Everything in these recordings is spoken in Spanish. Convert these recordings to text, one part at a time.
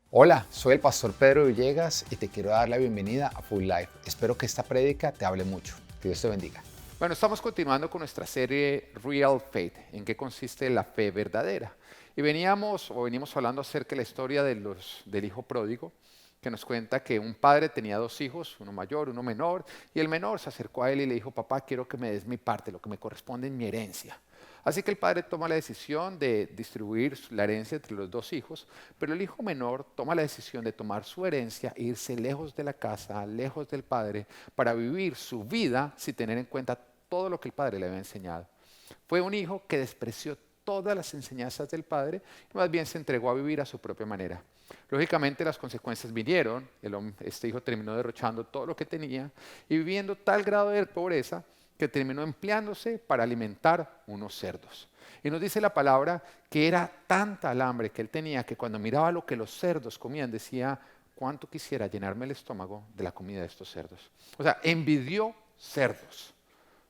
Hola, soy el pastor Pedro Villegas y te quiero dar la bienvenida a Full Life. Espero que esta prédica te hable mucho. Que Dios te bendiga. Bueno, estamos continuando con nuestra serie Real Faith, en qué consiste la fe verdadera. Y venimos hablando acerca de la historia del hijo pródigo, que nos cuenta que un padre tenía dos hijos, uno mayor, uno menor, y el menor se acercó a él y le dijo: papá, quiero que me des mi parte, lo que me corresponde en mi herencia. Así que el padre toma la decisión de distribuir la herencia entre los dos hijos, pero el hijo menor toma la decisión de tomar su herencia e irse lejos de la casa, lejos del padre, para vivir su vida sin tener en cuenta todo lo que el padre le había enseñado. Fue un hijo que despreció todas las enseñanzas del padre y más bien se entregó a vivir a su propia manera. Lógicamente las consecuencias vinieron, este hijo terminó derrochando todo lo que tenía y viviendo tal grado de pobreza que terminó empleándose para alimentar unos cerdos. Y nos dice la palabra que era tanta el hambre que él tenía que cuando miraba lo que los cerdos comían decía: cuánto quisiera llenarme el estómago de la comida de estos cerdos. O sea, envidió cerdos.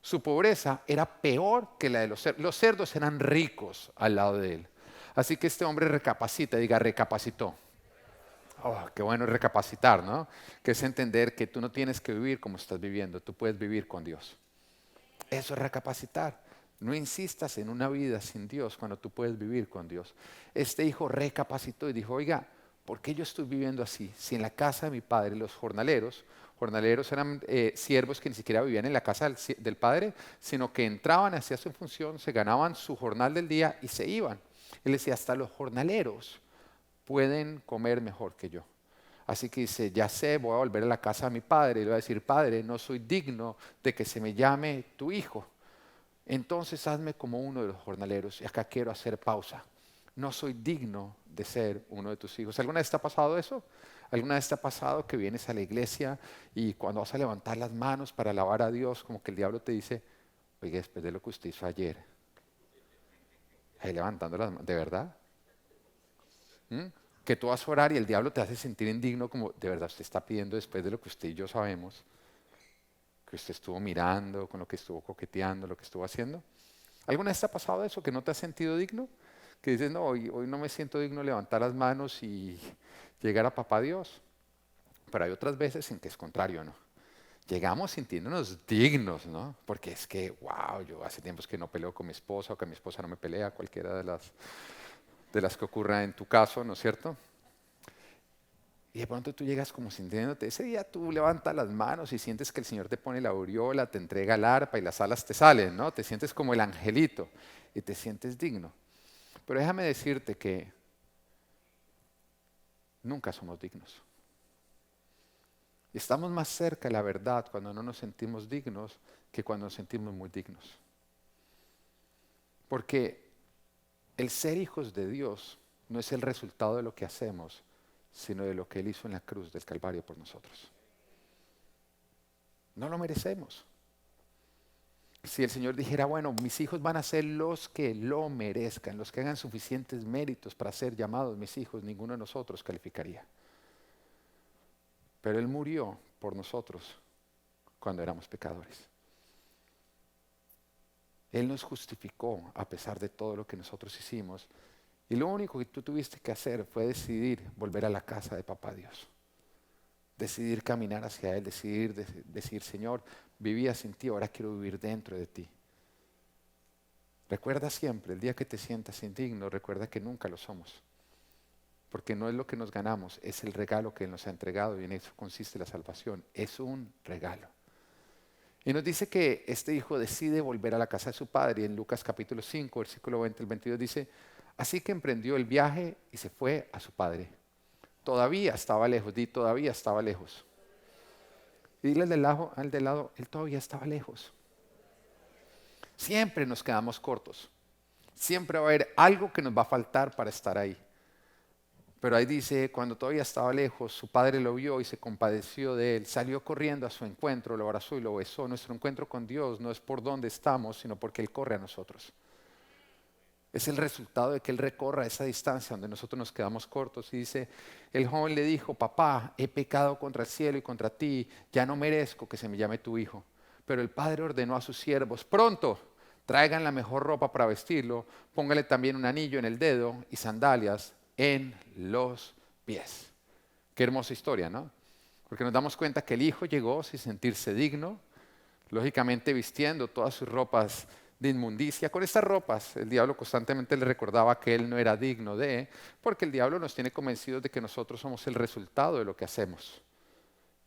Su pobreza era peor que la de los cerdos. Los cerdos eran ricos al lado de él. Así que este hombre recapacita, diga, recapacitó. Oh, qué bueno recapacitar, ¿no? Que es entender que tú no tienes que vivir como estás viviendo, tú puedes vivir con Dios. Eso es recapacitar. No insistas en una vida sin Dios cuando tú puedes vivir con Dios. Este hijo recapacitó y dijo: oiga, ¿por qué yo estoy viviendo así? Si en la casa de mi padre los jornaleros eran siervos que ni siquiera vivían en la casa del padre, sino que entraban, hacían su función, se ganaban su jornal del día y se iban. Él decía: hasta los jornaleros pueden comer mejor que yo. Así que dice: ya sé, voy a volver a la casa de mi padre y le voy a decir: padre, no soy digno de que se me llame tu hijo. Entonces hazme como uno de los jornaleros. Y acá quiero hacer pausa. No soy digno de ser uno de tus hijos. ¿Alguna vez te ha pasado eso? ¿Alguna vez te ha pasado que vienes a la iglesia y cuando vas a levantar las manos para alabar a Dios, como que el diablo te dice: oiga, después de lo que usted hizo ayer, ahí levantando las manos, ¿de verdad? ¿Mm? Que tú vas a orar y el diablo te hace sentir indigno, como de verdad usted está pidiendo, después de lo que usted y yo sabemos, que usted estuvo mirando, con lo que estuvo coqueteando, lo que estuvo haciendo. ¿Alguna vez te ha pasado eso, que no te has sentido digno? Que dices: no, hoy no me siento digno de levantar las manos y llegar a papá Dios. Pero hay otras veces en que es contrario, ¿no? Llegamos sintiéndonos dignos, ¿no? Porque es que, wow, yo hace tiempos que no peleo con mi esposa o que mi esposa no me pelea, cualquiera de las que ocurra en tu caso, ¿no es cierto? Y de pronto tú llegas como sintiéndote, ese día tú levantas las manos y sientes que el Señor te pone la aureola, te entrega el arpa y las alas te salen, ¿no? Te sientes como el angelito y te sientes digno. Pero déjame decirte que nunca somos dignos. Estamos más cerca de la verdad cuando no nos sentimos dignos que cuando nos sentimos muy dignos. Porque el ser hijos de Dios no es el resultado de lo que hacemos, sino de lo que Él hizo en la cruz del Calvario por nosotros. No lo merecemos. Si el Señor dijera: bueno, mis hijos van a ser los que lo merezcan, los que hagan suficientes méritos para ser llamados mis hijos, ninguno de nosotros calificaría. Pero Él murió por nosotros cuando éramos pecadores. Él nos justificó a pesar de todo lo que nosotros hicimos. Y lo único que tú tuviste que hacer fue decidir volver a la casa de papá Dios. Decidir caminar hacia Él, decir: Señor, vivía sin ti, ahora quiero vivir dentro de ti. Recuerda siempre, el día que te sientas indigno, recuerda que nunca lo somos. Porque no es lo que nos ganamos, es el regalo que Él nos ha entregado y en eso consiste la salvación. Es un regalo. Y nos dice que este hijo decide volver a la casa de su padre. Y en Lucas capítulo 5, versículo 20 al 22 dice: así que emprendió el viaje y se fue a su padre. Todavía estaba lejos, todavía estaba lejos. Y dile al del lado, él todavía estaba lejos. Siempre nos quedamos cortos. Siempre va a haber algo que nos va a faltar para estar ahí. Pero ahí dice: cuando todavía estaba lejos, su padre lo vio y se compadeció de él. Salió corriendo a su encuentro, lo abrazó y lo besó. Nuestro encuentro con Dios no es por dónde estamos, sino porque Él corre a nosotros. Es el resultado de que Él recorra esa distancia donde nosotros nos quedamos cortos. Y dice: el joven le dijo: papá, he pecado contra el cielo y contra ti, ya no merezco que se me llame tu hijo. Pero el padre ordenó a sus siervos: pronto, traigan la mejor ropa para vestirlo, póngale también un anillo en el dedo y sandalias en los pies. Qué hermosa historia, ¿no? Porque nos damos cuenta que el hijo llegó sin sentirse digno, lógicamente vistiendo todas sus ropas de inmundicia. Con estas ropas el diablo constantemente le recordaba que él no era digno de, porque el diablo nos tiene convencidos de que nosotros somos el resultado de lo que hacemos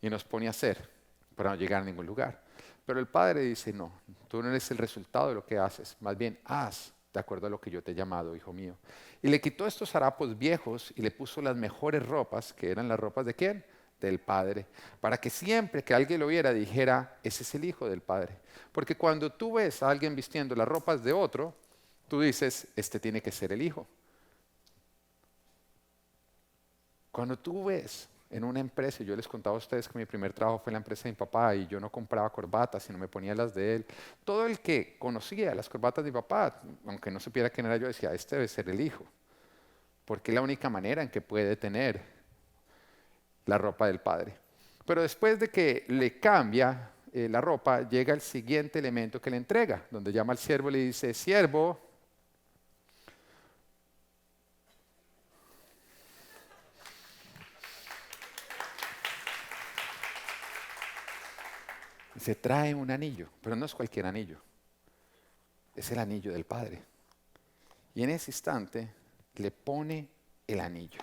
y nos pone a hacer para no llegar a ningún lugar. Pero el Padre dice, no, tú no eres el resultado de lo que haces, más bien haz de acuerdo a lo que yo te he llamado, hijo mío. Y le quitó estos harapos viejos y le puso las mejores ropas, que eran las ropas de ¿quién? Del Padre, para que siempre que alguien lo viera dijera, ese es el Hijo del Padre. Porque cuando tú ves a alguien vistiendo las ropas de otro, tú dices, este tiene que ser el Hijo. Cuando tú ves en una empresa, y yo les contaba a ustedes que mi primer trabajo fue en la empresa de mi papá y yo no compraba corbatas, sino me ponía las de él. Todo el que conocía las corbatas de mi papá, aunque no supiera quién era yo, decía, este debe ser el Hijo, porque es la única manera en que puede tener la ropa del Padre. Pero después de que le cambia la ropa, llega el siguiente elemento que le entrega, donde llama al siervo y le dice, siervo, se trae un anillo, pero no es cualquier anillo, es el anillo del Padre. Y en ese instante le pone el anillo.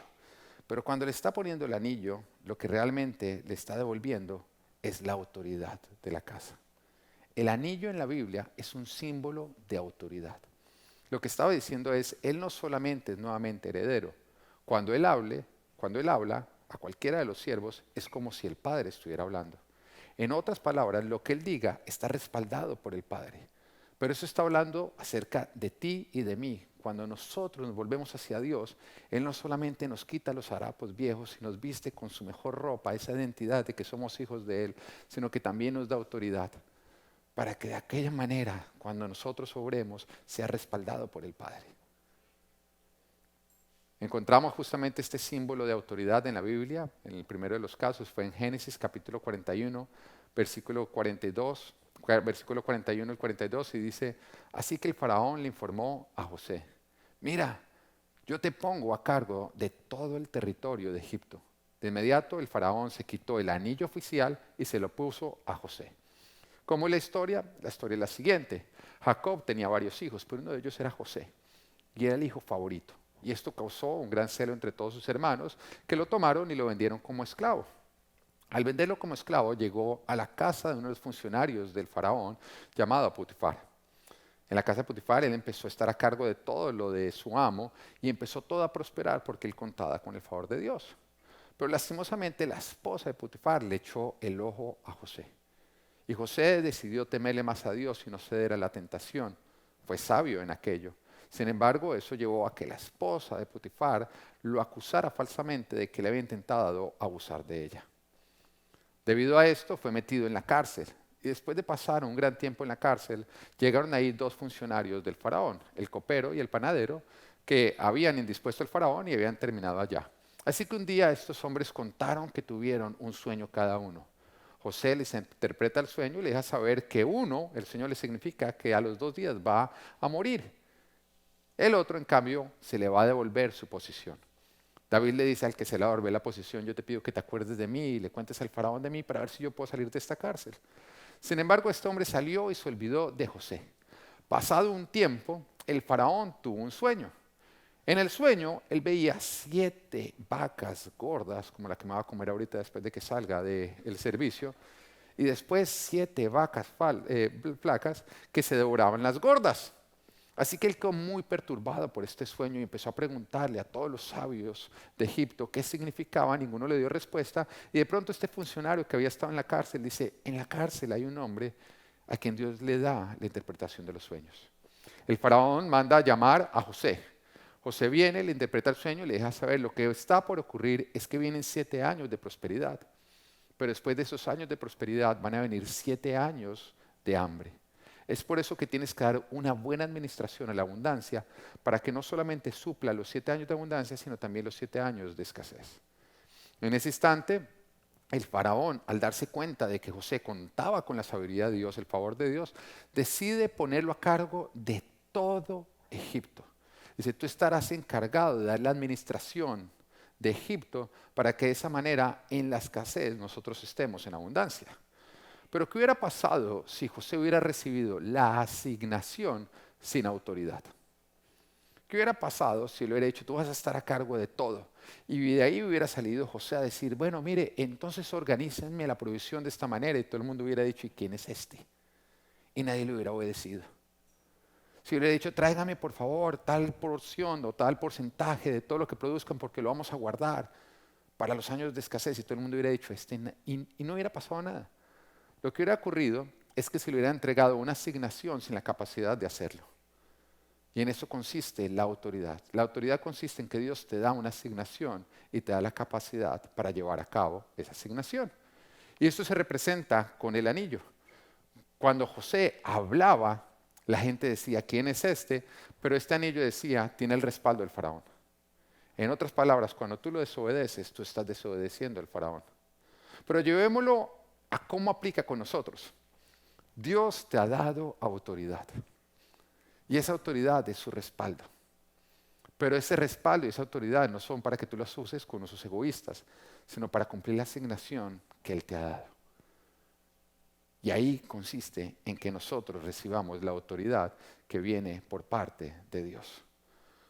Pero cuando le está poniendo el anillo, lo que realmente le está devolviendo es la autoridad de la casa. El anillo en la Biblia es un símbolo de autoridad. Lo que estaba diciendo es, él no solamente es nuevamente heredero. Cuando él habla a cualquiera de los siervos, es como si el Padre estuviera hablando. En otras palabras, lo que él diga está respaldado por el Padre. Pero eso está hablando acerca de ti y de mí. Cuando nosotros nos volvemos hacia Dios, Él no solamente nos quita los harapos viejos y nos viste con su mejor ropa, esa identidad de que somos hijos de Él, sino que también nos da autoridad para que de aquella manera, cuando nosotros obremos, sea respaldado por el Padre. Encontramos justamente este símbolo de autoridad en la Biblia. En el primero de los casos fue en Génesis capítulo 41, versículo 42, versículo 41 y 42, y dice, así que el faraón le informó a José, mira, yo te pongo a cargo de todo el territorio de Egipto. De inmediato el faraón se quitó el anillo oficial y se lo puso a José. ¿Cómo es la historia? La historia es la siguiente. Jacob tenía varios hijos, pero uno de ellos era José, y era el hijo favorito. Y esto causó un gran celo entre todos sus hermanos, que lo tomaron y lo vendieron como esclavo. Al venderlo como esclavo, llegó a la casa de uno de los funcionarios del faraón, llamado Potifar. En la casa de Potifar, él empezó a estar a cargo de todo lo de su amo y empezó todo a prosperar porque él contaba con el favor de Dios. Pero lastimosamente, la esposa de Potifar le echó el ojo a José. Y José decidió temerle más a Dios y no ceder a la tentación. Fue sabio en aquello. Sin embargo, eso llevó a que la esposa de Potifar lo acusara falsamente de que le había intentado abusar de ella. Debido a esto, fue metido en la cárcel. Y después de pasar un gran tiempo en la cárcel, llegaron ahí dos funcionarios del faraón, el copero y el panadero, que habían indispuesto al faraón y habían terminado allá. Así que un día estos hombres contaron que tuvieron un sueño cada uno. José les interpreta el sueño y les deja saber que uno, el sueño le significa que a los 2 días va a morir. El otro, en cambio, se le va a devolver su posición. David le dice al que se le va a devolver la posición, yo te pido que te acuerdes de mí y le cuentes al faraón de mí para ver si yo puedo salir de esta cárcel. Sin embargo, este hombre salió y se olvidó de José. Pasado un tiempo, el faraón tuvo un sueño. En el sueño, él veía 7 vacas gordas, como la que me va a comer ahorita después de que salga del servicio, y después 7 vacas flacas que se devoraban las gordas. Así que él quedó muy perturbado por este sueño y empezó a preguntarle a todos los sabios de Egipto qué significaba, ninguno le dio respuesta, y de pronto este funcionario que había estado en la cárcel dice, en la cárcel hay un hombre a quien Dios le da la interpretación de los sueños. El faraón manda a llamar a José. José viene, le interpreta el sueño y le deja saber lo que está por ocurrir es que vienen 7 años de prosperidad, pero después de esos años de prosperidad van a venir 7 años de hambre. Es por eso que tienes que dar una buena administración a la abundancia para que no solamente supla los 7 años de abundancia, sino también los 7 años de escasez. En ese instante, el faraón, al darse cuenta de que José contaba con la sabiduría de Dios, el favor de Dios, decide ponerlo a cargo de todo Egipto. Dice, tú estarás encargado de dar la administración de Egipto para que de esa manera en la escasez nosotros estemos en abundancia. Pero ¿qué hubiera pasado si José hubiera recibido la asignación sin autoridad? ¿Qué hubiera pasado si le hubiera dicho, tú vas a estar a cargo de todo? Y de ahí hubiera salido José a decir, bueno, mire, entonces organícenme la provisión de esta manera. Y todo el mundo hubiera dicho, ¿y quién es este? Y nadie le hubiera obedecido. Si hubiera dicho, tráigame por favor tal porción o tal porcentaje de todo lo que produzcan porque lo vamos a guardar para los años de escasez. Y todo el mundo hubiera dicho, y no hubiera pasado nada. Lo que hubiera ocurrido es que se le hubiera entregado una asignación sin la capacidad de hacerlo. Y en eso consiste la autoridad. La autoridad consiste en que Dios te da una asignación y te da la capacidad para llevar a cabo esa asignación. Y esto se representa con el anillo. Cuando José hablaba, la gente decía, ¿quién es este? Pero este anillo decía, tiene el respaldo del faraón. En otras palabras, cuando tú lo desobedeces, tú estás desobedeciendo al faraón. Pero llevémoslo a cómo aplica con nosotros. Dios te ha dado autoridad. Y esa autoridad es su respaldo. Pero ese respaldo y esa autoridad no son para que tú las uses con usos egoístas, sino para cumplir la asignación que Él te ha dado. Y ahí consiste en que nosotros recibamos la autoridad que viene por parte de Dios.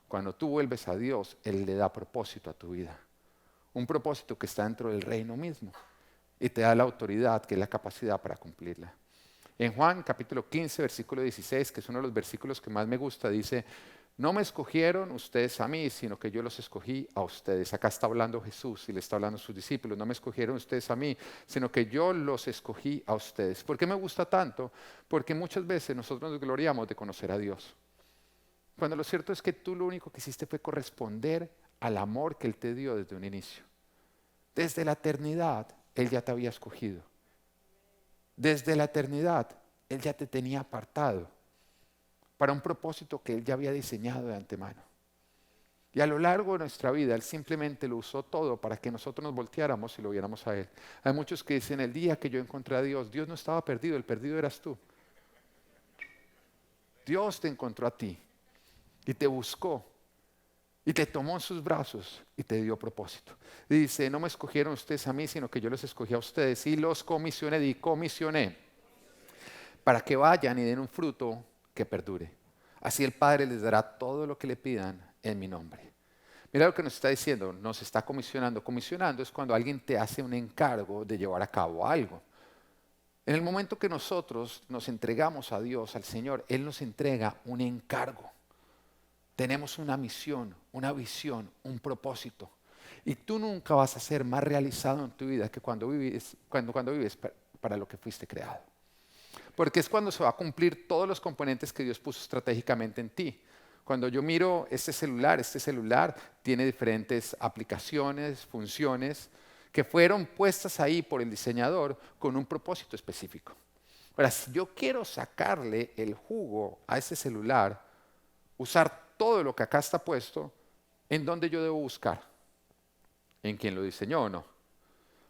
Cuando tú vuelves a Dios, Él le da propósito a tu vida. Un propósito que está dentro del reino mismo. Y te da la autoridad, que es la capacidad para cumplirla. En Juan capítulo 15, versículo 16, que es uno de los versículos que más me gusta, dice, no me escogieron ustedes a mí, sino que yo los escogí a ustedes. Acá está hablando Jesús y le está hablando a sus discípulos. No me escogieron ustedes a mí, sino que yo los escogí a ustedes. ¿Por qué me gusta tanto? Porque muchas veces nosotros nos gloriamos de conocer a Dios. Cuando lo cierto es que tú lo único que hiciste fue corresponder al amor que Él te dio desde un inicio. Desde la eternidad, Él ya te había escogido. Desde la eternidad, Él ya te tenía apartado para un propósito que Él ya había diseñado de antemano. Y a lo largo de nuestra vida, Él simplemente lo usó todo para que nosotros nos volteáramos y lo viéramos a Él. Hay muchos que dicen, el día que yo encontré a Dios, Dios no estaba perdido, el perdido eras tú. Dios te encontró a ti y te buscó y te tomó en sus brazos y te dio propósito. Dice, no me escogieron ustedes a mí, sino que yo los escogí a ustedes y los comisioné, para que vayan y den un fruto que perdure. Así el Padre les dará todo lo que le pidan en mi nombre. Mira lo que nos está diciendo, nos está comisionando. Comisionando es cuando alguien te hace un encargo de llevar a cabo algo. En el momento que nosotros nos entregamos a Dios, al Señor, Él nos entrega un encargo. Tenemos una misión, una visión, un propósito. Y tú nunca vas a ser más realizado en tu vida que cuando vives para lo que fuiste creado. Porque es cuando se va a cumplir todos los componentes que Dios puso estratégicamente en ti. Cuando yo miro este celular tiene diferentes aplicaciones, funciones, que fueron puestas ahí por el diseñador con un propósito específico. Ahora, si yo quiero sacarle el jugo a ese celular, usar todo lo que acá está puesto, ¿en dónde yo debo buscar? ¿En quién lo diseñó o no?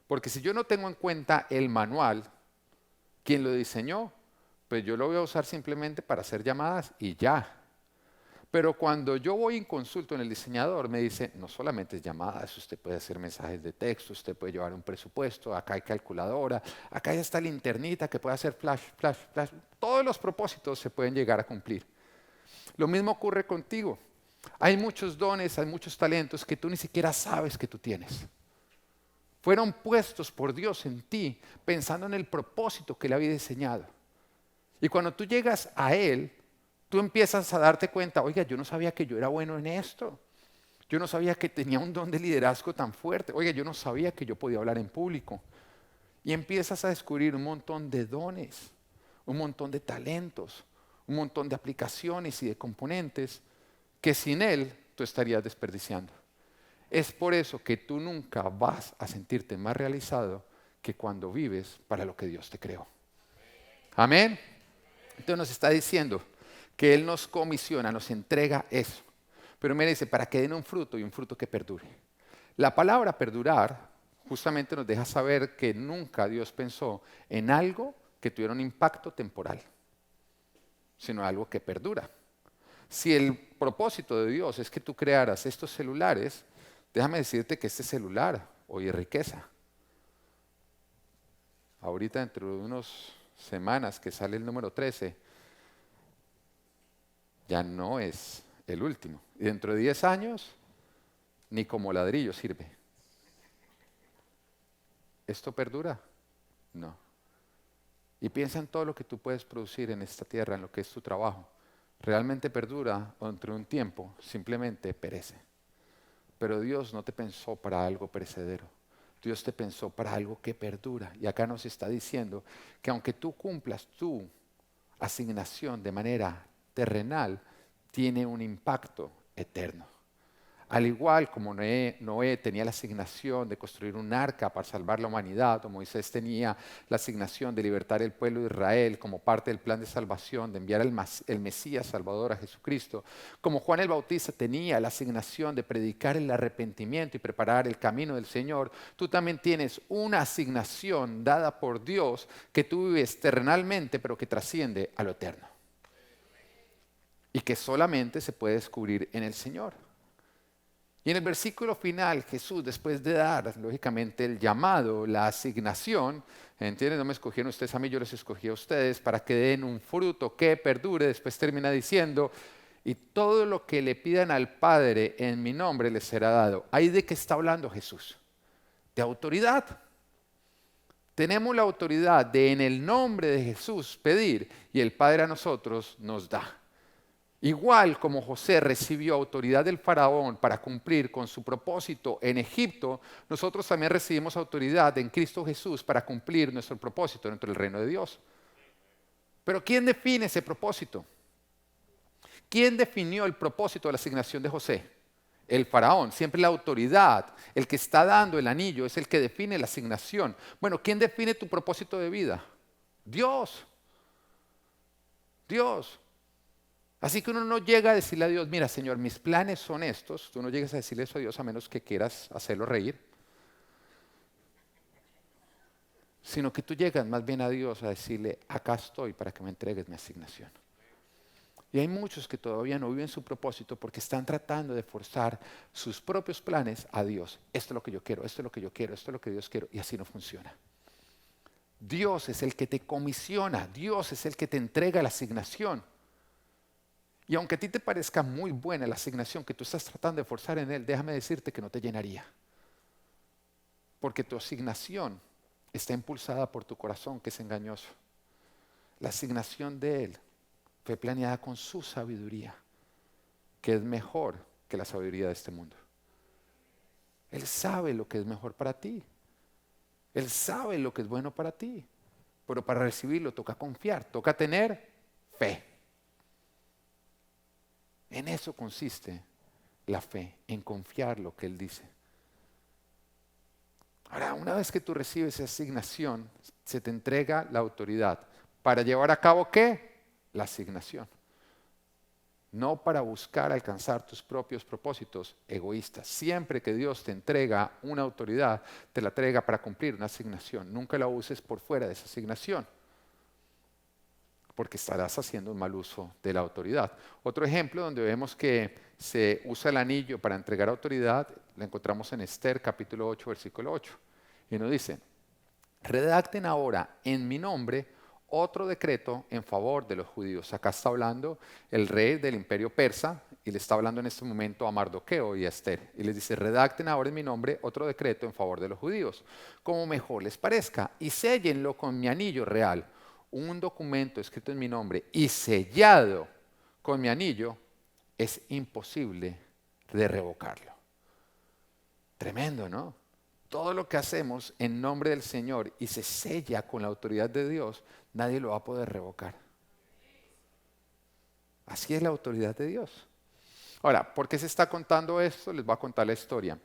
Porque si yo no tengo en cuenta el manual, ¿quién lo diseñó? Pues yo lo voy a usar simplemente para hacer llamadas y ya. Pero cuando yo voy en consulto en el diseñador, me dice, no solamente es llamadas, usted puede hacer mensajes de texto, usted puede llevar un presupuesto, acá hay calculadora, acá ya está linternita que puede hacer flash, flash, flash. Todos los propósitos se pueden llegar a cumplir. Lo mismo ocurre contigo. Hay muchos dones, hay muchos talentos que tú ni siquiera sabes que tú tienes. Fueron puestos por Dios en ti pensando en el propósito que Él había diseñado. Y cuando tú llegas a Él, tú empiezas a darte cuenta, oiga, yo no sabía que yo era bueno en esto. Yo no sabía que tenía un don de liderazgo tan fuerte. Oiga, yo no sabía que yo podía hablar en público. Y empiezas a descubrir un montón de dones, un montón de talentos, un montón de aplicaciones y de componentes que sin Él tú estarías desperdiciando. Es por eso que tú nunca vas a sentirte más realizado que cuando vives para lo que Dios te creó. Amén. Entonces nos está diciendo que Él nos comisiona, nos entrega eso. Pero me dice, para que den un fruto y un fruto que perdure. La palabra perdurar justamente nos deja saber que nunca Dios pensó en algo que tuviera un impacto temporal, sino algo que perdura. Si el propósito de Dios es que tú crearas estos celulares, Déjame decirte que este celular hoy es riqueza. Ahorita dentro de unas semanas que sale el número 13, ya no es el último. Y dentro de 10 años, ni como ladrillo sirve. ¿Esto perdura? No. Y piensa en todo lo que tú puedes producir en esta tierra, en lo que es tu trabajo. ¿Realmente perdura o dentro de un tiempo simplemente perece? Pero Dios no te pensó para algo perecedero. Dios te pensó para algo que perdura. Y acá nos está diciendo que aunque tú cumplas tu asignación de manera terrenal, tiene un impacto eterno. Al igual como Noé tenía la asignación de construir un arca para salvar la humanidad, o Moisés tenía la asignación de libertar el pueblo de Israel como parte del plan de salvación, de enviar el Mesías Salvador a Jesucristo, como Juan el Bautista tenía la asignación de predicar el arrepentimiento y preparar el camino del Señor, tú también tienes una asignación dada por Dios que tú vives terrenalmente, pero que trasciende a lo eterno. Y que solamente se puede descubrir en el Señor. Y en el versículo final, Jesús, después de dar, lógicamente, el llamado, la asignación, ¿entienden? No me escogieron ustedes a mí, yo les escogí a ustedes para que den un fruto que perdure. Después termina diciendo, y todo lo que le pidan al Padre en mi nombre les será dado. ¿Ahí de qué está hablando Jesús? De autoridad. Tenemos la autoridad de en el nombre de Jesús pedir y el Padre a nosotros nos da. Igual como José recibió autoridad del faraón para cumplir con su propósito en Egipto, nosotros también recibimos autoridad en Cristo Jesús para cumplir nuestro propósito dentro del reino de Dios. Pero ¿quién define ese propósito? ¿Quién definió el propósito de la asignación de José? El faraón. Siempre la autoridad, el que está dando el anillo, es el que define la asignación. Bueno, ¿quién define tu propósito de vida? Dios. Dios. Así que uno no llega a decirle a Dios, mira Señor, mis planes son estos. Tú no llegas a decirle eso a Dios a menos que quieras hacerlo reír. Sino que tú llegas más bien a Dios a decirle, acá estoy para que me entregues mi asignación. Y hay muchos que todavía no viven su propósito porque están tratando de forzar sus propios planes a Dios. Esto es lo que yo quiero, esto es lo que yo quiero, esto es lo que Dios quiere. Y así no funciona. Dios es el que te comisiona, Dios es el que te entrega la asignación. Y aunque a ti te parezca muy buena la asignación que tú estás tratando de forzar en Él, déjame decirte que no te llenaría. Porque tu asignación está impulsada por tu corazón, que es engañoso. La asignación de Él fue planeada con su sabiduría, que es mejor que la sabiduría de este mundo. Él sabe lo que es mejor para ti. Él sabe lo que es bueno para ti. Pero para recibirlo toca confiar, toca tener fe. En eso consiste la fe, en confiar lo que Él dice. Ahora, una vez que tú recibes esa asignación, se te entrega la autoridad. ¿Para llevar a cabo qué? La asignación. No para buscar alcanzar tus propios propósitos egoístas. Siempre que Dios te entrega una autoridad, te la entrega para cumplir una asignación. Nunca la uses por fuera de esa asignación, porque estarás haciendo un mal uso de la autoridad. Otro ejemplo donde vemos que se usa el anillo para entregar autoridad, lo encontramos en Esther capítulo 8, versículo 8. Y nos dice, redacten ahora en mi nombre otro decreto en favor de los judíos. Acá está hablando el rey del imperio persa y le está hablando en este momento a Mardoqueo y a Esther. Y les dice, redacten ahora en mi nombre otro decreto en favor de los judíos, como mejor les parezca, y séllenlo con mi anillo real. Un documento escrito en mi nombre y sellado con mi anillo, es imposible de revocarlo. Tremendo, ¿no? Todo lo que hacemos en nombre del Señor y se sella con la autoridad de Dios, nadie lo va a poder revocar. Así es la autoridad de Dios. Ahora, ¿por qué se está contando esto? Les voy a contar la historia.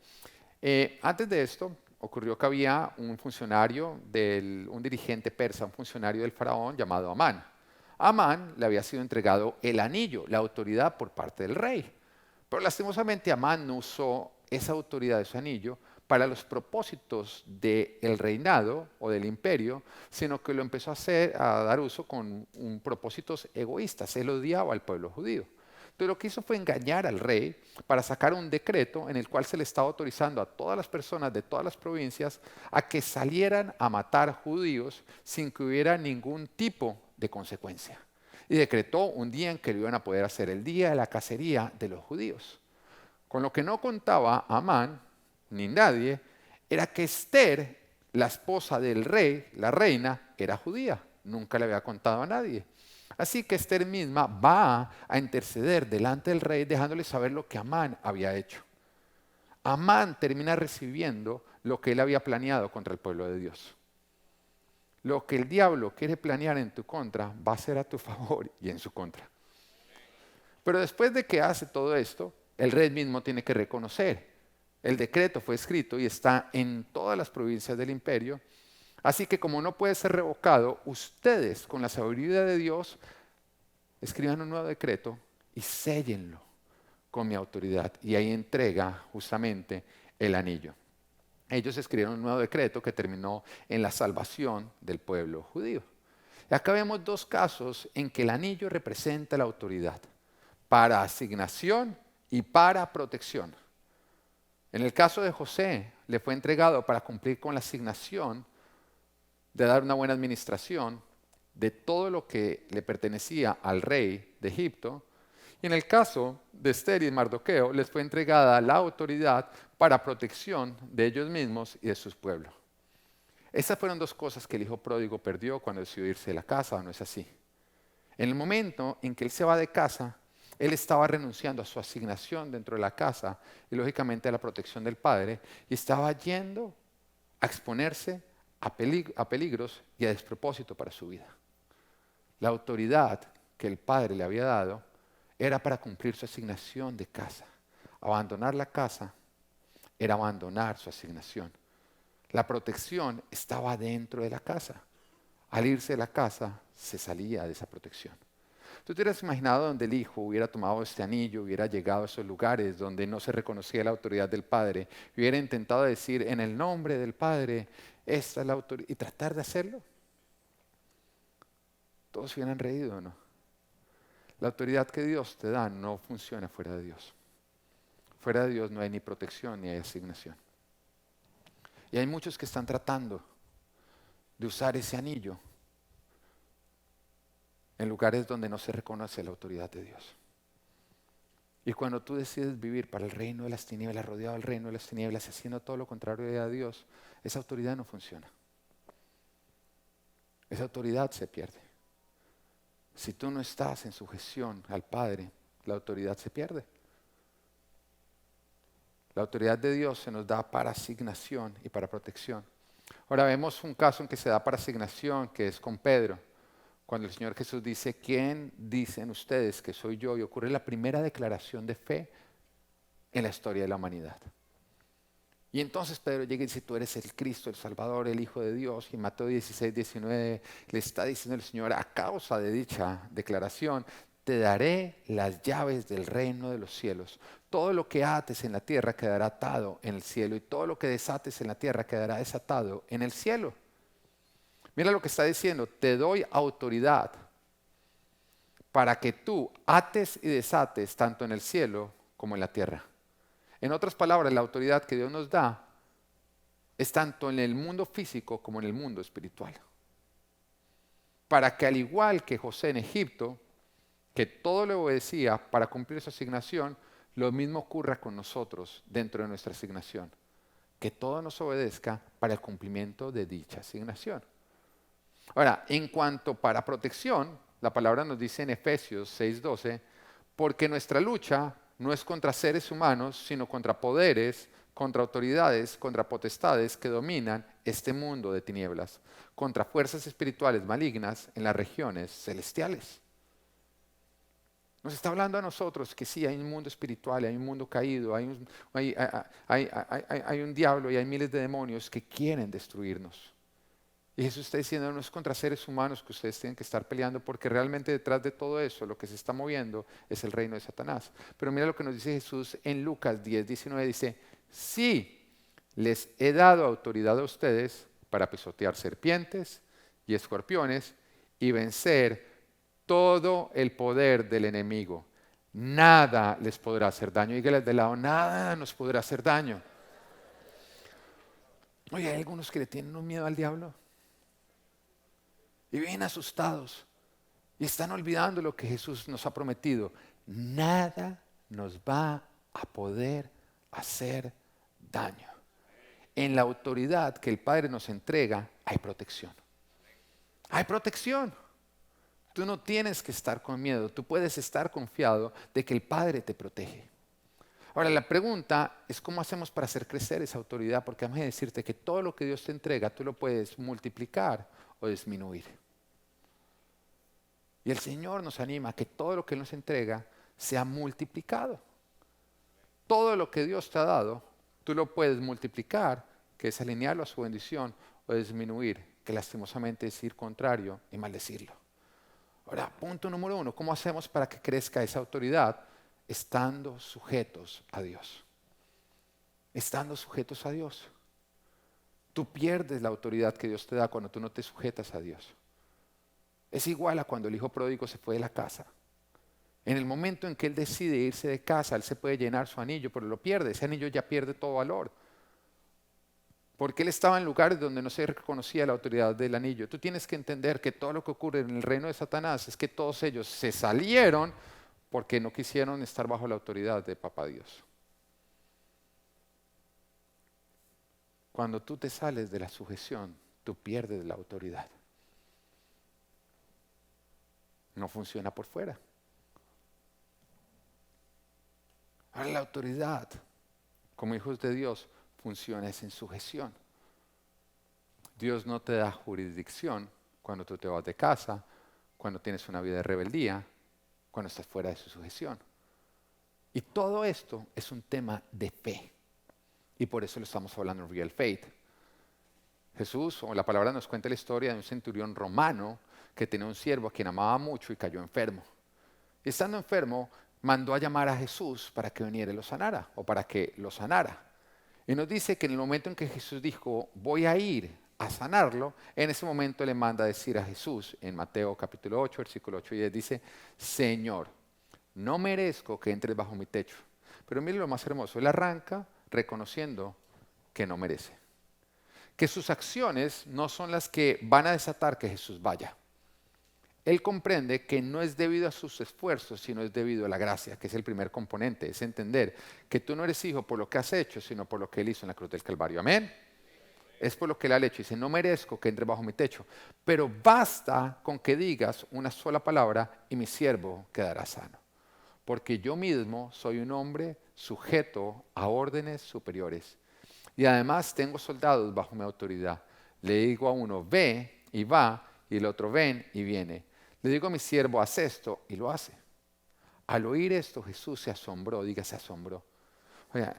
Antes de esto, ocurrió que había un funcionario, un dirigente persa, un funcionario del faraón llamado Amán. A Amán le había sido entregado el anillo, la autoridad por parte del rey. Pero lastimosamente Amán no usó esa autoridad de su anillo para los propósitos del reinado o del imperio, sino que lo empezó a dar uso con propósitos egoístas. Él odiaba al pueblo judío. Entonces lo que hizo fue engañar al rey para sacar un decreto en el cual se le estaba autorizando a todas las personas de todas las provincias a que salieran a matar judíos sin que hubiera ningún tipo de consecuencia. Y decretó un día en que lo iban a poder hacer, el día de la cacería de los judíos. Con lo que no contaba Amán ni nadie era que Esther, la esposa del rey, la reina, era judía. Nunca le había contado a nadie. Así que Esther misma va a interceder delante del rey dejándole saber lo que Amán había hecho. Amán termina recibiendo lo que él había planeado contra el pueblo de Dios. Lo que el diablo quiere planear en tu contra va a ser a tu favor y en su contra. Pero después de que hace todo esto, el rey mismo tiene que reconocer. El decreto fue escrito y está en todas las provincias del imperio. Así que como no puede ser revocado, ustedes con la sabiduría de Dios escriban un nuevo decreto y séllenlo con mi autoridad. Y ahí entrega justamente el anillo. Ellos escribieron un nuevo decreto que terminó en la salvación del pueblo judío. Y acá vemos dos casos en que el anillo representa la autoridad para asignación y para protección. En el caso de José, le fue entregado para cumplir con la asignación de dar una buena administración de todo lo que le pertenecía al rey de Egipto. Y en el caso de Esther y Mardoqueo, les fue entregada la autoridad para protección de ellos mismos y de sus pueblos. Esas fueron dos cosas que el hijo pródigo perdió cuando decidió irse de la casa, ¿o no es así? En el momento en que él se va de casa, él estaba renunciando a su asignación dentro de la casa y lógicamente a la protección del padre y estaba yendo a exponerse a peligros y a despropósito para su vida. La autoridad que el padre le había dado era para cumplir su asignación de casa. Abandonar la casa era abandonar su asignación. La protección estaba dentro de la casa. Al irse de la casa, se salía de esa protección. ¿Tú te hubieras imaginado donde el hijo hubiera tomado este anillo, hubiera llegado a esos lugares donde no se reconocía la autoridad del padre, hubiera intentado decir en el nombre del padre, esta es la autoridad, y tratar de hacerlo? Todos hubieran reído, ¿no? La autoridad que Dios te da no funciona fuera de Dios. Fuera de Dios no hay ni protección ni hay asignación. Y hay muchos que están tratando de usar ese anillo en lugares donde no se reconoce la autoridad de Dios. Y cuando tú decides vivir para el reino de las tinieblas, rodeado del reino de las tinieblas, haciendo todo lo contrario a Dios, esa autoridad no funciona. Esa autoridad se pierde. Si tú no estás en sujeción al Padre, la autoridad se pierde. La autoridad de Dios se nos da para asignación y para protección. Ahora vemos un caso en que se da para asignación, que es con Pedro. Cuando el Señor Jesús dice, ¿quién dicen ustedes que soy yo? Y ocurre la primera declaración de fe en la historia de la humanidad. Y entonces Pedro llega y dice, tú eres el Cristo, el Salvador, el Hijo de Dios. Y Mateo 16, 19 le está diciendo el Señor, a causa de dicha declaración, te daré las llaves del reino de los cielos. Todo lo que ates en la tierra quedará atado en el cielo y todo lo que desates en la tierra quedará desatado en el cielo. Mira lo que está diciendo, te doy autoridad para que tú ates y desates tanto en el cielo como en la tierra. En otras palabras, la autoridad que Dios nos da es tanto en el mundo físico como en el mundo espiritual. Para que al igual que José en Egipto, que todo le obedecía para cumplir su asignación, lo mismo ocurra con nosotros dentro de nuestra asignación. Que todo nos obedezca para el cumplimiento de dicha asignación. Ahora, en cuanto para protección, la palabra nos dice en Efesios 6:12, porque nuestra lucha no es contra seres humanos, sino contra poderes, contra autoridades, contra potestades que dominan este mundo de tinieblas, contra fuerzas espirituales malignas en las regiones celestiales. Nos está hablando a nosotros que sí, hay un mundo espiritual, hay un mundo caído, hay un diablo y hay miles de demonios que quieren destruirnos. Y Jesús está diciendo, no es contra seres humanos que ustedes tienen que estar peleando, porque realmente detrás de todo eso lo que se está moviendo es el reino de Satanás. Pero mira lo que nos dice Jesús en Lucas 10, 19, dice, sí, les he dado autoridad a ustedes para pisotear serpientes y escorpiones y vencer todo el poder del enemigo. nada les podrá hacer daño. Dígale de lado, nada nos podrá hacer daño. Oye, hay algunos que le tienen un miedo al diablo y viven asustados y están olvidando lo que Jesús nos ha prometido. Nada nos va a poder hacer daño. En la autoridad que el Padre nos entrega hay protección. Hay protección. Tú no tienes que estar con miedo, tú puedes estar confiado de que el Padre te protege. Ahora la pregunta es cómo hacemos para hacer crecer esa autoridad, porque déjame decirte que todo lo que Dios te entrega tú lo puedes multiplicar o disminuir. Y el Señor nos anima a que todo lo que Él nos entrega sea multiplicado. Todo lo que Dios te ha dado, tú lo puedes multiplicar, que es alinearlo a su bendición, o disminuir, que lastimosamente es ir contrario y maldecirlo. Ahora, punto número 1, ¿cómo hacemos para que crezca esa autoridad? Estando sujetos a Dios. Estando sujetos a Dios. Tú pierdes la autoridad que Dios te da cuando tú no te sujetas a Dios. Es igual a cuando el hijo pródigo se fue de la casa. En el momento en que él decide irse de casa, él se puede llenar su anillo, pero lo pierde. Ese anillo ya pierde todo valor. Porque él estaba en lugares donde no se reconocía la autoridad del anillo. Tú tienes que entender que todo lo que ocurre en el reino de Satanás es que todos ellos se salieron porque no quisieron estar bajo la autoridad de Papá Dios. Cuando tú te sales de la sujeción, tú pierdes la autoridad. No funciona por fuera. Ahora la autoridad, como hijos de Dios, funciona es en sujeción. Dios no te da jurisdicción cuando tú te vas de casa, cuando tienes una vida de rebeldía, cuando estás fuera de su sujeción. Y todo esto es un tema de fe. Y por eso lo estamos hablando en Real Faith. Jesús, o la palabra nos cuenta la historia de un centurión romano que tenía un siervo a quien amaba mucho y cayó enfermo. Y estando enfermo, mandó a llamar a Jesús para que viniera y lo sanara, o para que lo sanara. Y nos dice que en el momento en que Jesús dijo, voy a ir a sanarlo, en ese momento le manda a decir a Jesús, en Mateo capítulo 8, versículo 8 y 10, dice, Señor, no merezco que entres bajo mi techo. Pero mire lo más hermoso, él arranca reconociendo que no merece. Que sus acciones no son las que van a desatar que Jesús vaya. Él comprende que no es debido a sus esfuerzos, sino es debido a la gracia, que es el primer componente, es entender que tú no eres hijo por lo que has hecho, sino por lo que Él hizo en la cruz del Calvario. Amén. Es por lo que Él ha hecho. Dice, no merezco que entre bajo mi techo, pero basta con que digas una sola palabra y mi siervo quedará sano. Porque yo mismo soy un hombre sujeto a órdenes superiores. Y además tengo soldados bajo mi autoridad. Le digo a uno, ve y va, y el otro, ven y viene. Le digo a mi siervo, haz esto, y lo hace. Al oír esto, Jesús se asombró, diga, se asombró. Oiga,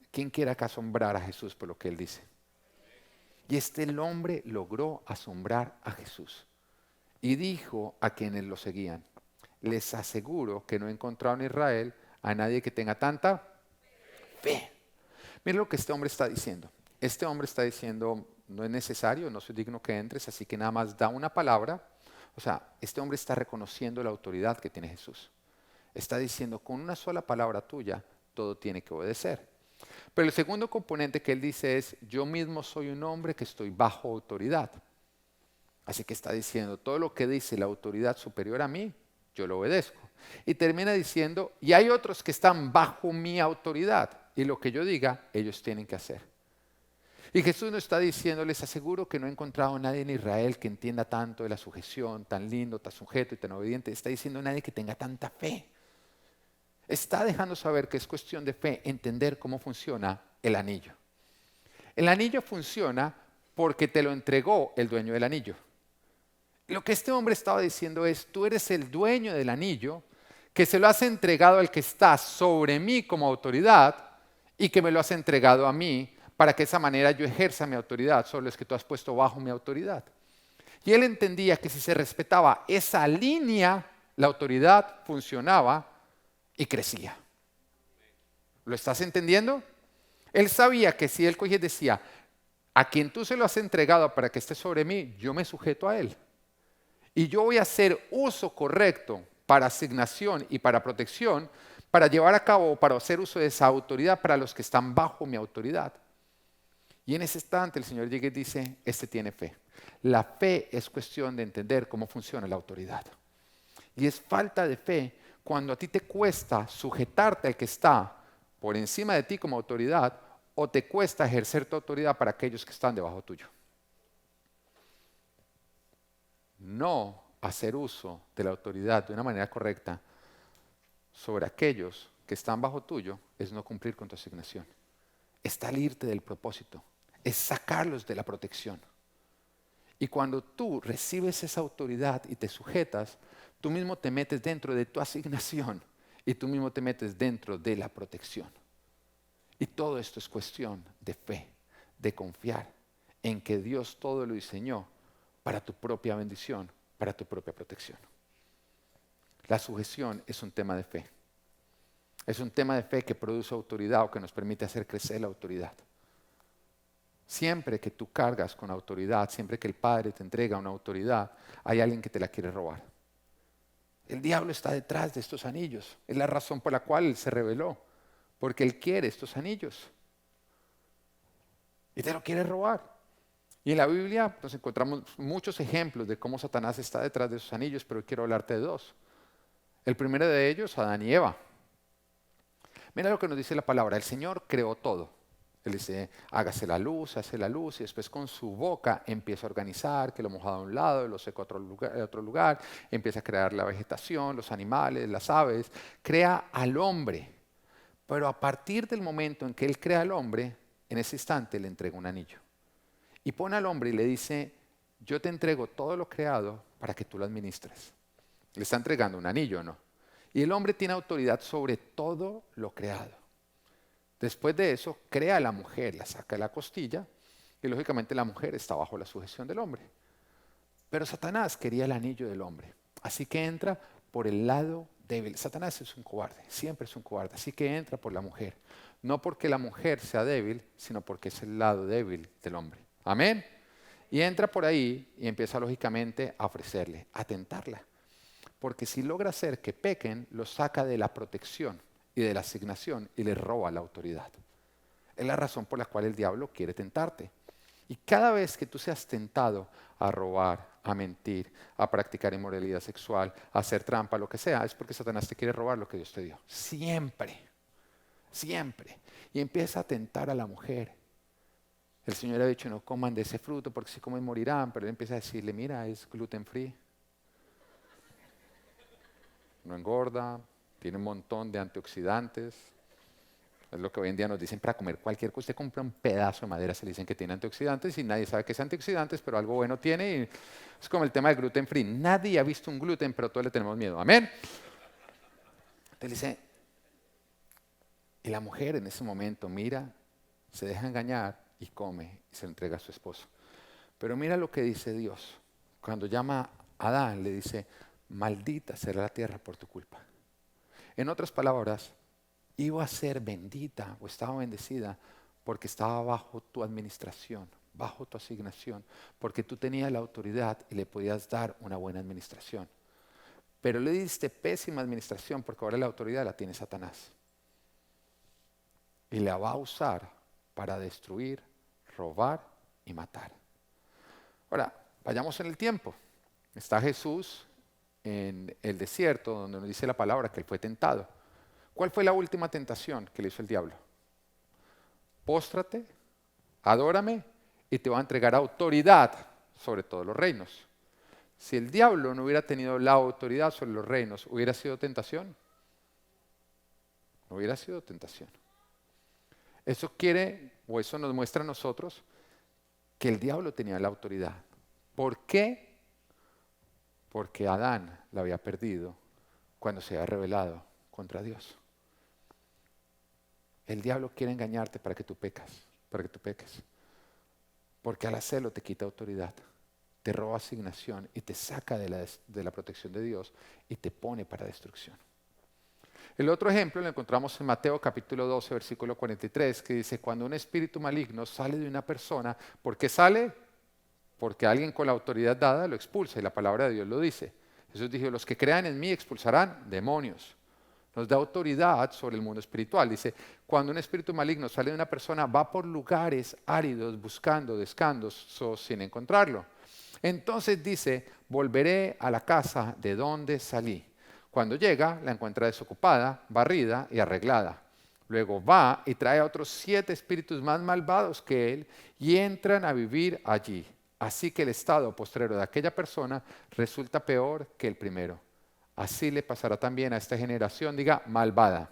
¿quién quiere acá asombrar a Jesús por lo que Él dice? Y el hombre logró asombrar a Jesús. Y dijo a quienes lo seguían, les aseguro que no he encontrado en Israel a nadie que tenga tanta fe. Mira lo que este hombre está diciendo. Este hombre está diciendo, no es necesario, no soy digno que entres, así que nada más da una palabra. O sea, este hombre está reconociendo la autoridad que tiene Jesús. Está diciendo, con una sola palabra tuya, todo tiene que obedecer. Pero el segundo componente que él dice es, yo mismo soy un hombre que estoy bajo autoridad. Así que está diciendo, todo lo que dice la autoridad superior a mí, yo lo obedezco. Y termina diciendo, y hay otros que están bajo mi autoridad, y lo que yo diga, ellos tienen que hacer. Y Jesús nos está diciendo, les aseguro que no he encontrado a nadie en Israel que entienda tanto de la sujeción, tan lindo, tan sujeto y tan obediente. Está diciendo nadie que tenga tanta fe. Está dejando saber que es cuestión de fe entender cómo funciona el anillo. El anillo funciona porque te lo entregó el dueño del anillo. Lo que este hombre estaba diciendo es, tú eres el dueño del anillo, que se lo has entregado al que está sobre mí como autoridad y que me lo has entregado a mí para que de esa manera yo ejerza mi autoridad sobre los que tú has puesto bajo mi autoridad. Y él entendía que si se respetaba esa línea, la autoridad funcionaba y crecía. ¿Lo estás entendiendo? Él sabía que si él cogía y decía, a quien tú se lo has entregado para que esté sobre mí, yo me sujeto a él. Y yo voy a hacer uso correcto para asignación y para protección, para llevar a cabo o para hacer uso de esa autoridad para los que están bajo mi autoridad. Y en ese instante el Señor llega y dice, este tiene fe. La fe es cuestión de entender cómo funciona la autoridad. Y es falta de fe cuando a ti te cuesta sujetarte al que está por encima de ti como autoridad o te cuesta ejercer tu autoridad para aquellos que están debajo tuyo. No hacer uso de la autoridad de una manera correcta sobre aquellos que están bajo tuyo es no cumplir con tu asignación. Es salirte del propósito, es sacarlos de la protección. Y cuando tú recibes esa autoridad y te sujetas, tú mismo te metes dentro de tu asignación y tú mismo te metes dentro de la protección. Y todo esto es cuestión de fe, de confiar en que Dios todo lo diseñó para tu propia bendición, para tu propia protección. La sujeción es un tema de fe. Es un tema de fe que produce autoridad o que nos permite hacer crecer la autoridad. Siempre que tú cargas con autoridad, siempre que el Padre te entrega una autoridad, hay alguien que te la quiere robar. El diablo está detrás de estos anillos. Es la razón por la cual Él se rebeló. Porque Él quiere estos anillos. Y te lo quiere robar. Y en la Biblia nos encontramos muchos ejemplos de cómo Satanás está detrás de esos anillos, pero quiero hablarte de dos. El primero de ellos, Adán y Eva. Mira lo que nos dice la palabra. El Señor creó todo. Él dice, hágase la luz, hace la luz, y después con su boca empieza a organizar, que lo mojado a un lado, lo seco a otro lugar, empieza a crear la vegetación, los animales, las aves, crea al hombre. Pero a partir del momento en que Él crea al hombre, en ese instante le entrega un anillo. Y pone al hombre y le dice, yo te entrego todo lo creado para que tú lo administres. Le está entregando un anillo, ¿no? Y el hombre tiene autoridad sobre todo lo creado. Después de eso, crea a la mujer, la saca de la costilla y lógicamente la mujer está bajo la sujeción del hombre. Pero Satanás quería el anillo del hombre, así que entra por el lado débil. Satanás es un cobarde, siempre es un cobarde, así que entra por la mujer. No porque la mujer sea débil, sino porque es el lado débil del hombre. Amén. Y entra por ahí y empieza lógicamente a ofrecerle, a tentarla. Porque si logra hacer que pequen, los saca de la protección y de la asignación y les roba la autoridad. Es la razón por la cual el diablo quiere tentarte. Y cada vez que tú seas tentado a robar, a mentir, a practicar inmoralidad sexual, a hacer trampa, lo que sea, es porque Satanás te quiere robar lo que Dios te dio. Siempre, siempre. Y empieza a tentar a la mujer. El Señor ha dicho, no coman de ese fruto porque si comen morirán, pero él empieza a decirle, mira, es gluten free. No engorda, tiene un montón de antioxidantes. Es lo que hoy en día nos dicen para comer cualquier cosa. Usted compra un pedazo de madera, se le dicen que tiene antioxidantes y nadie sabe que es antioxidantes, pero algo bueno tiene. Y es como el tema del gluten free. Nadie ha visto un gluten, pero todos le tenemos miedo. Amén. Entonces dice, y la mujer en ese momento mira, se deja engañar y come y se lo entrega a su esposo. Pero mira lo que dice Dios. Cuando llama a Adán, le dice, maldita será la tierra por tu culpa. En otras palabras, iba a ser bendita o estaba bendecida porque estaba bajo tu administración, bajo tu asignación, porque tú tenías la autoridad y le podías dar una buena administración. Pero le diste pésima administración porque ahora la autoridad la tiene Satanás. Y la va a usar para destruir, robar y matar. Ahora, vayamos en el tiempo. Está Jesús en el desierto, donde nos dice la palabra que él fue tentado. ¿Cuál fue la última tentación que le hizo el diablo? Póstrate, adórame y te va a entregar autoridad sobre todos los reinos. Si el diablo no hubiera tenido la autoridad sobre los reinos, ¿hubiera sido tentación? No hubiera sido tentación. Eso quiere, o eso nos muestra a nosotros, que el diablo tenía la autoridad. ¿Por qué? Porque Adán la había perdido cuando se había rebelado contra Dios. El diablo quiere engañarte para que tú peques. Porque al hacerlo te quita autoridad, te roba asignación y te saca de la protección de Dios y te pone para destrucción. El otro ejemplo lo encontramos en Mateo capítulo 12, versículo 43, que dice, cuando un espíritu maligno sale de una persona, ¿por qué sale? Porque alguien con la autoridad dada lo expulsa y la palabra de Dios lo dice. Jesús dijo, los que crean en mí expulsarán demonios. Nos da autoridad sobre el mundo espiritual. Dice, cuando un espíritu maligno sale de una persona, va por lugares áridos buscando descanso sin encontrarlo. Entonces dice, volveré a la casa de donde salí. Cuando llega, la encuentra desocupada, barrida y arreglada. Luego va y trae a otros 7 espíritus más malvados que él y entran a vivir allí. Así que el estado postrero de aquella persona resulta peor que el primero. Así le pasará también a esta generación, diga, malvada.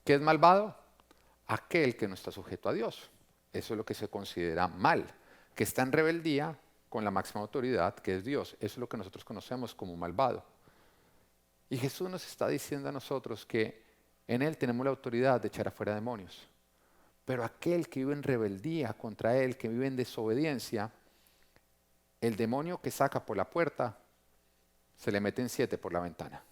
¿Qué es malvado? Aquel que no está sujeto a Dios. Eso es lo que se considera mal, que está en rebeldía con la máxima autoridad, que es Dios. Eso es lo que nosotros conocemos como malvado. Y Jesús nos está diciendo a nosotros que en Él tenemos la autoridad de echar afuera demonios. Pero aquel que vive en rebeldía contra Él, que vive en desobediencia, el demonio que saca por la puerta, se le meten 7 por la ventana.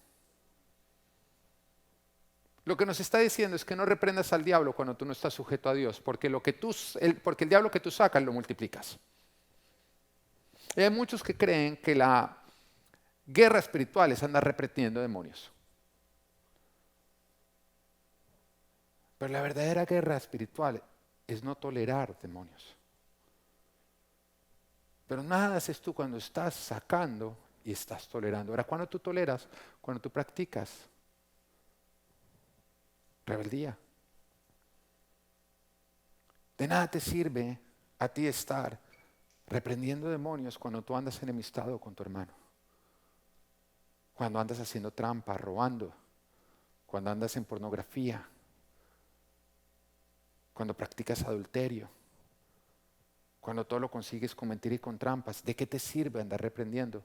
Lo que nos está diciendo es que no reprendas al diablo cuando tú no estás sujeto a Dios, porque el diablo que tú sacas lo multiplicas. Y hay muchos que creen que la guerra espiritual es andar reprendiendo demonios. Pero la verdadera guerra espiritual es no tolerar demonios. Pero nada haces tú cuando estás sacando y estás tolerando. Ahora, ¿cuándo tú toleras? Cuando tú practicas rebeldía. De nada te sirve a ti estar reprendiendo demonios cuando tú andas enemistado con tu hermano. Cuando andas haciendo trampa, robando. Cuando andas en pornografía. Cuando practicas adulterio. Cuando todo lo consigues con mentira y con trampas. ¿De qué te sirve andar reprendiendo?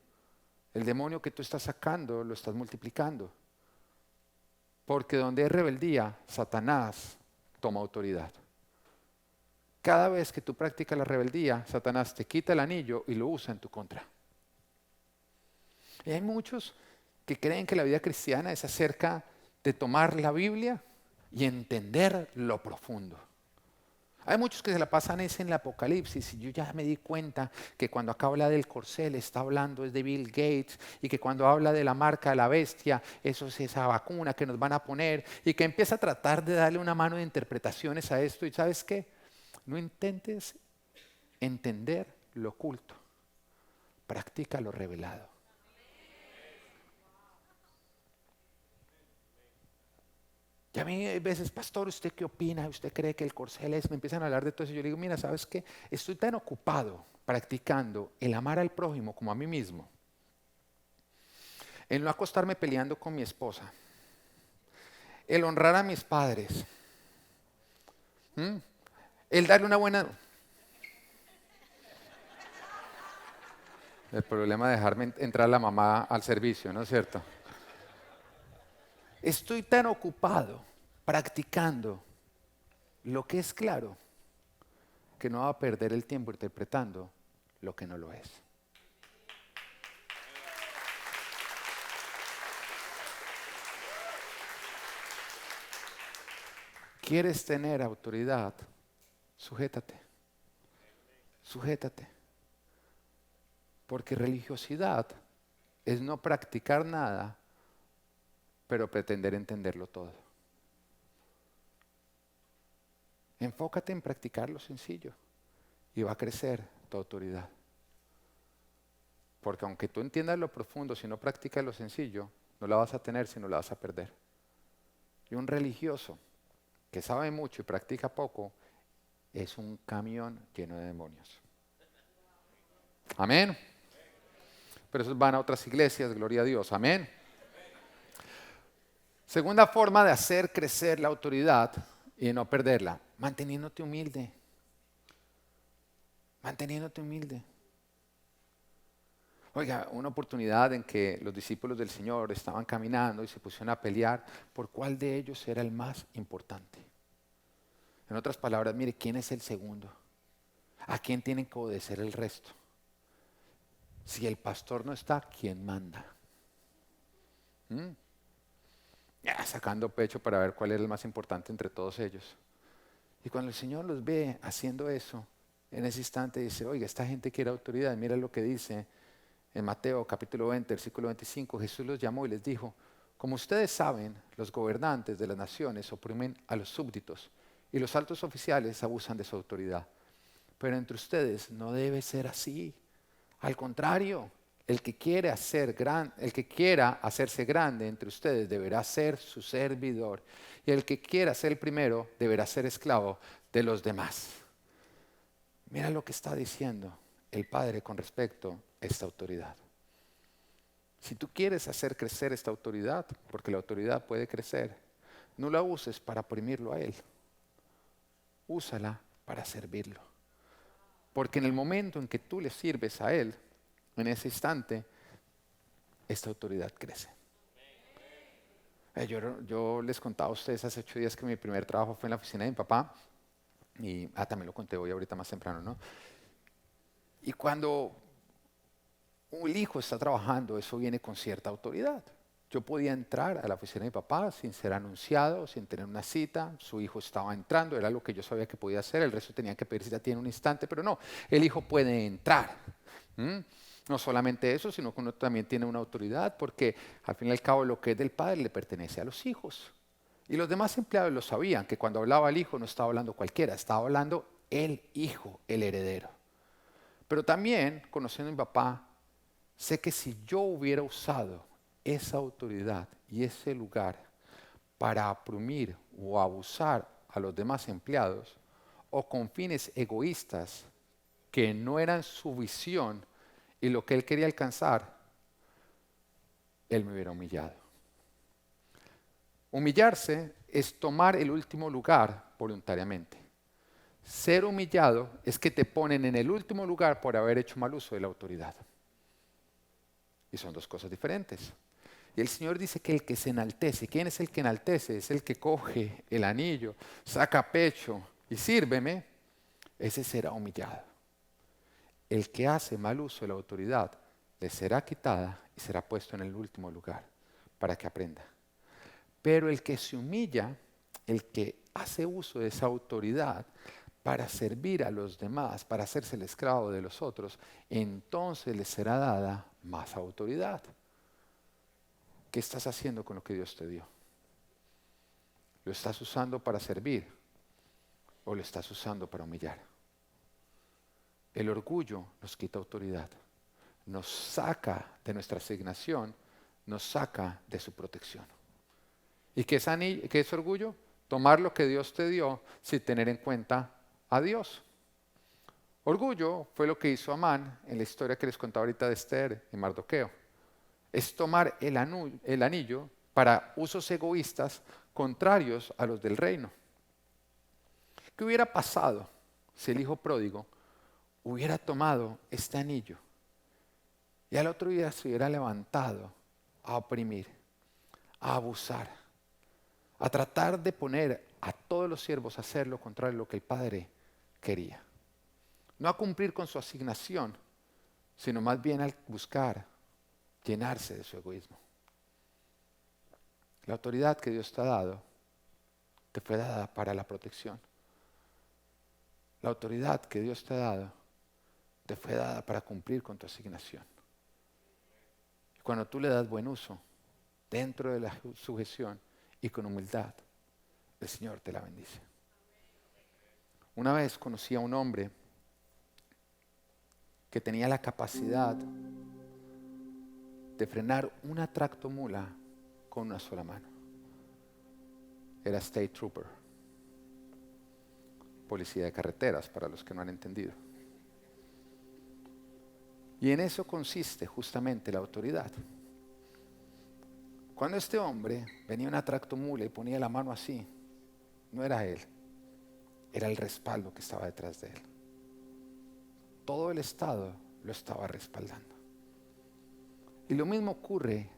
El demonio que tú estás sacando lo estás multiplicando. Porque donde hay rebeldía, Satanás toma autoridad. Cada vez que tú practicas la rebeldía, Satanás te quita el anillo y lo usa en tu contra. Y hay muchos que creen que la vida cristiana es acerca de tomar la Biblia y entender lo profundo. Hay muchos que se la pasan en el Apocalipsis y yo ya me di cuenta que cuando acá habla del corcel está hablando es de Bill Gates y que cuando habla de la marca de la bestia, eso es esa vacuna que nos van a poner y que empieza a tratar de darle una mano de interpretaciones a esto y ¿sabes qué? No intentes entender lo oculto, practica lo revelado. Y a mí a veces, pastor, ¿usted qué opina? ¿Usted cree que el corcel es? Me empiezan a hablar de todo eso. Yo le digo, mira, ¿sabes qué? Estoy tan ocupado practicando el amar al prójimo como a mí mismo, el no acostarme peleando con mi esposa, el honrar a mis padres, el darle una buena... El problema de dejarme entrar la mamá al servicio, ¿no es cierto? Estoy tan ocupado practicando lo que es claro que no va a perder el tiempo interpretando lo que no lo es. ¿Quieres tener autoridad? Sujétate. Sujétate. Porque religiosidad es no practicar nada, pero pretender entenderlo todo. Enfócate en practicar lo sencillo y va a crecer tu autoridad. Porque aunque tú entiendas lo profundo, si no practicas lo sencillo, no la vas a tener, sino la vas a perder. Y un religioso que sabe mucho y practica poco es un camión lleno de demonios. Amén. Pero esos van a otras iglesias, gloria a Dios. Amén. Segunda forma de hacer crecer la autoridad y no perderla, manteniéndote humilde. Manteniéndote humilde. Oiga, una oportunidad en que los discípulos del Señor estaban caminando y se pusieron a pelear por cuál de ellos era el más importante. En otras palabras, mire, ¿quién es el segundo? ¿A quién tienen que obedecer el resto? Si el pastor no está, ¿quién manda? Ya, sacando pecho para ver cuál era el más importante entre todos ellos. Y cuando el Señor los ve haciendo eso, en ese instante dice, oiga, esta gente quiere autoridad. Mira lo que dice En Mateo capítulo 20, versículo 25, Jesús los llamó y les dijo: como ustedes saben, los gobernantes de las naciones oprimen a los súbditos y los altos oficiales abusan de su autoridad. Pero entre ustedes no debe ser así. Al contrario, el que quiera hacerse grande entre ustedes deberá ser su servidor. Y el que quiera ser el primero deberá ser esclavo de los demás. Mira lo que está diciendo el Padre con respecto a esta autoridad. Si tú quieres hacer crecer esta autoridad, porque la autoridad puede crecer, no la uses para oprimirlo a Él. Úsala para servirlo. Porque en el momento en que tú le sirves a Él, en ese instante, esta autoridad crece. Yo les contaba a ustedes hace 8 días que mi primer trabajo fue en la oficina de mi papá. Y también lo conté hoy ahorita más temprano, ¿no? Y cuando un hijo está trabajando, eso viene con cierta autoridad. Yo podía entrar a la oficina de mi papá sin ser anunciado, sin tener una cita. Su hijo estaba entrando, era lo que yo sabía que podía hacer. El resto tenía que pedir cita tiene un instante, pero no, el hijo puede entrar. ¿Mm? No solamente eso, sino que uno también tiene una autoridad, porque al fin y al cabo lo que es del padre le pertenece a los hijos. Y los demás empleados lo sabían, que cuando hablaba el hijo no estaba hablando cualquiera, estaba hablando el hijo, el heredero. Pero también, conociendo a mi papá, sé que si yo hubiera usado esa autoridad y ese lugar para oprimir o abusar a los demás empleados o con fines egoístas que no eran su visión y lo que él quería alcanzar, él me hubiera humillado. Humillarse es tomar el último lugar voluntariamente. Ser humillado es que te ponen en el último lugar por haber hecho mal uso de la autoridad. Y son dos cosas diferentes. Y el Señor dice que el que se enaltece, ¿quién es el que enaltece? Es el que coge el anillo, saca pecho y sírveme, ese será humillado. El que hace mal uso de la autoridad le será quitada y será puesto en el último lugar para que aprenda. Pero el que se humilla, el que hace uso de esa autoridad para servir a los demás, para hacerse el esclavo de los otros, entonces le será dada más autoridad. ¿Qué estás haciendo con lo que Dios te dio? ¿Lo estás usando para servir o lo estás usando para humillar? El orgullo nos quita autoridad, nos saca de nuestra asignación, nos saca de su protección. ¿Y qué es orgullo? Tomar lo que Dios te dio sin tener en cuenta a Dios. Orgullo fue lo que hizo Amán en la historia que les contaba ahorita de Esther y Mardoqueo. Es tomar el anillo para usos egoístas contrarios a los del reino. ¿Qué hubiera pasado si el hijo pródigo hubiera tomado este anillo y al otro día se hubiera levantado a oprimir, a abusar, a tratar de poner a todos los siervos a hacer lo contrario a lo que el padre quería? No a cumplir con su asignación, sino más bien al buscar llenarse de su egoísmo. La autoridad que Dios te ha dado te fue dada para la protección. La autoridad que Dios te ha dado te fue dada para cumplir con tu asignación. Y cuando tú le das buen uso, dentro de la sujeción y con humildad, el Señor te la bendice. Una vez conocí a un hombre que tenía la capacidad de frenar una tractomula con una sola mano. Era State Trooper, policía de carreteras, para los que no han entendido. Y en eso consiste justamente la autoridad. Cuando este hombre venía una tractomula y ponía la mano así, no era él, era el respaldo que estaba detrás de él. Todo el Estado lo estaba respaldando. Y lo mismo ocurre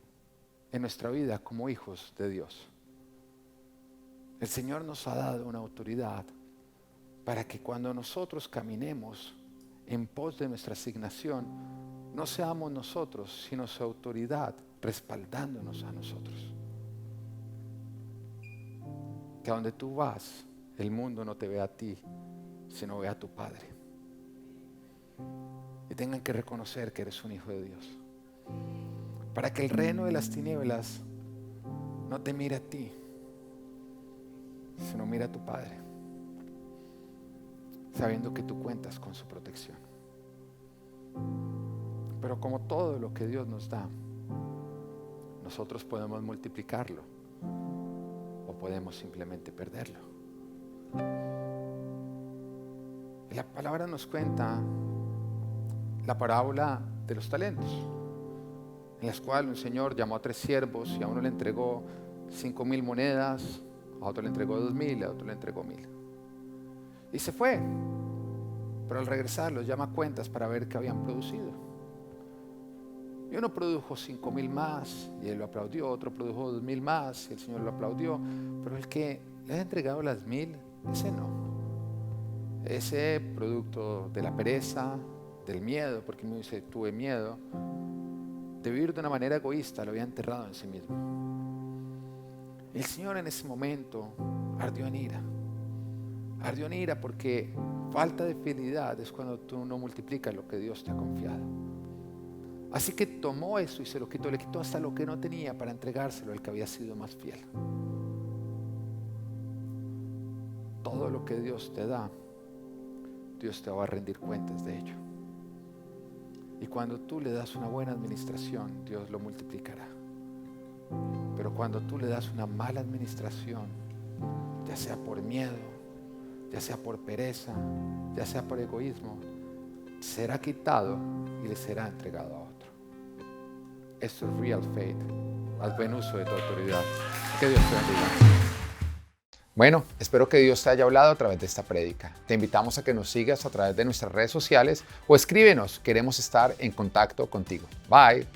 en nuestra vida como hijos de Dios. El Señor nos ha dado una autoridad para que cuando nosotros caminemos en pos de nuestra asignación, no seamos nosotros, sino su autoridad respaldándonos a nosotros. Que a donde tú vas, el mundo no te vea a ti, sino vea a tu Padre. Y tengan que reconocer que eres un hijo de Dios. para que el reino de las tinieblas no te mire a ti, sino mira a tu Padre, sabiendo que tú cuentas con su protección. Pero como todo lo que Dios nos da, nosotros podemos multiplicarlo o podemos simplemente perderlo. Y la palabra nos cuenta la parábola de los talentos, en las cuales un señor llamó a 3 siervos y a uno le entregó 5,000 monedas, a otro le entregó 2,000, a otro le entregó 1,000. Y se fue, pero al regresar los llama a cuentas para ver qué habían producido. Y uno produjo 5,000 más y él lo aplaudió, otro produjo 2,000 más y el Señor lo aplaudió, pero el que le ha entregado las 1,000, ese no. Ese producto de la pereza, del miedo, porque uno dice, tuve miedo, de vivir de una manera egoísta, lo había enterrado en sí mismo. El Señor en ese momento ardió en ira. Ardió en ira porque falta de fidelidad es cuando tú no multiplicas lo que Dios te ha confiado. Así que tomó eso y se lo quitó, le quitó hasta lo que no tenía para entregárselo al que había sido más fiel. Todo lo que Dios te da, Dios te va a rendir cuentas de ello. Y cuando tú le das una buena administración, Dios lo multiplicará. Pero cuando tú le das una mala administración, ya sea por miedo, ya sea por pereza, ya sea por egoísmo, será quitado y le será entregado a otro. Esto es real faith. Haz buen uso de tu autoridad. Que Dios te bendiga. Bueno, espero que Dios te haya hablado a través de esta prédica. Te invitamos a que nos sigas a través de nuestras redes sociales o escríbenos. Queremos estar en contacto contigo. Bye.